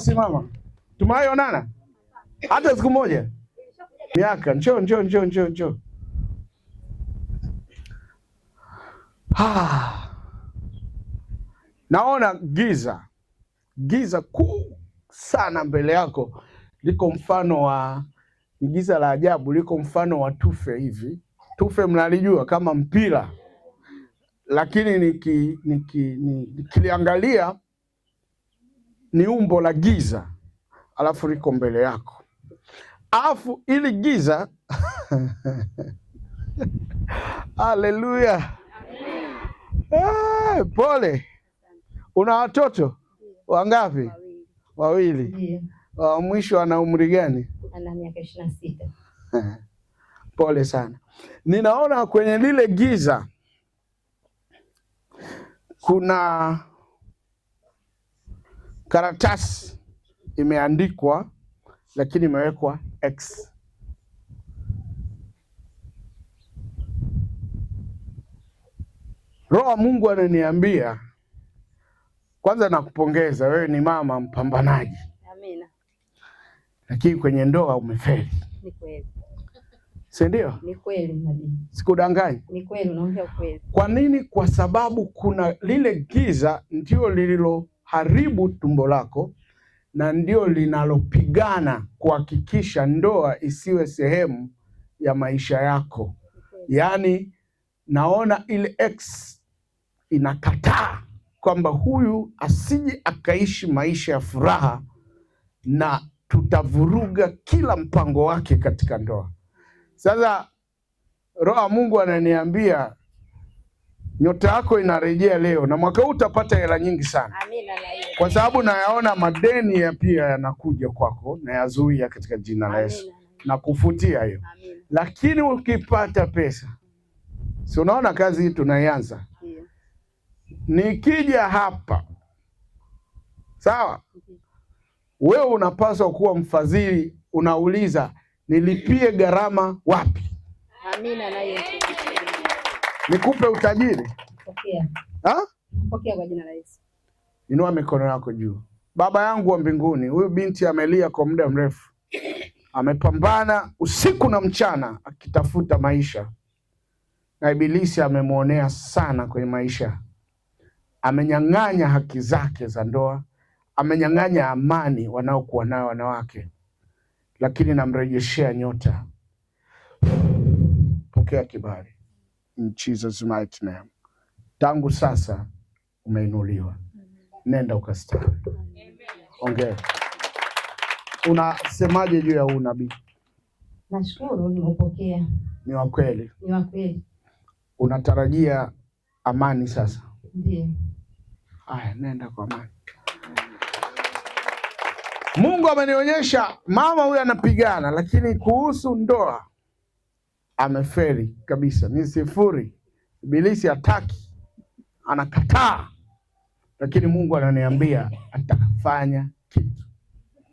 Simama. Tumeonana hata siku moja. Miaka njoo. Naona giza kuu sana mbele yako, liko mfano wa giza la ajabu, liko mfano wa tufe hivi. Tufe mnalijua kama mpira, lakini nikiliangalia ni umbo la giza, alafu liko mbele yako, alafu ili giza haleluya. Pole. Una watoto wangapi? Wawili. Mwisho ana umri gani? Ana miaka 26. Pole sana. Ninaona kwenye lile giza kuna karatasi imeandikwa, lakini imewekwa X. Roho wa Mungu ananiambia, kwanza nakupongeza, wewe ni mama mpambanaji. Amina. Lakini kwenye ndoa umefeli. Ni kweli. Si ndio? Ni kweli nabii. Sikudanganyi. Ni kweli, unaongea ukweli. Kwa nini? Kwa sababu kuna lile giza ndio lililoharibu tumbo lako na ndio linalopigana kuhakikisha ndoa isiwe sehemu ya maisha yako. Yaani naona ile X inakataa kwamba huyu asije akaishi maisha ya furaha, na tutavuruga kila mpango wake katika ndoa. Sasa Roho wa Mungu ananiambia nyota yako inarejea leo, na mwaka huu utapata hela nyingi sana. Amina. Kwa sababu nayaona madeni ya pia yanakuja kwako, na yazuia katika jina la Yesu na kufutia hiyo. Lakini ukipata pesa, si unaona kazi hii tunaianza. Nikija hapa, sawa, wewe unapaswa kuwa mfadhili, unauliza nilipie gharama wapi? Amina na Yesu. Nikupe utajiri. Pokea. Pokea kwa jina la Yesu. Inua mikono yako juu. Baba yangu wa mbinguni, huyu binti amelia kwa muda mrefu. Amepambana usiku na mchana akitafuta maisha, na ibilisi amemwonea sana kwenye maisha. Amenyang'anya haki zake za ndoa, amenyang'anya amani wanaokuwa nayo wanawake, lakini namrejeshea nyota. Pokea kibali in Jesus mighty name. Tangu sasa umeinuliwa. Nenda ukastawi. Ongea. Unasemaje juu ya huu nabii? Nashukuru nimepokea. Ni wa kweli. Ni wa kweli. Unatarajia amani sasa? Ndiyo. Haya, nenda kwa amani. Mungu amenionyesha mama huyu anapigana, lakini kuhusu ndoa amefeli kabisa. Ni sifuri. Ibilisi hataki, anakataa, lakini Mungu ananiambia atafanya kitu.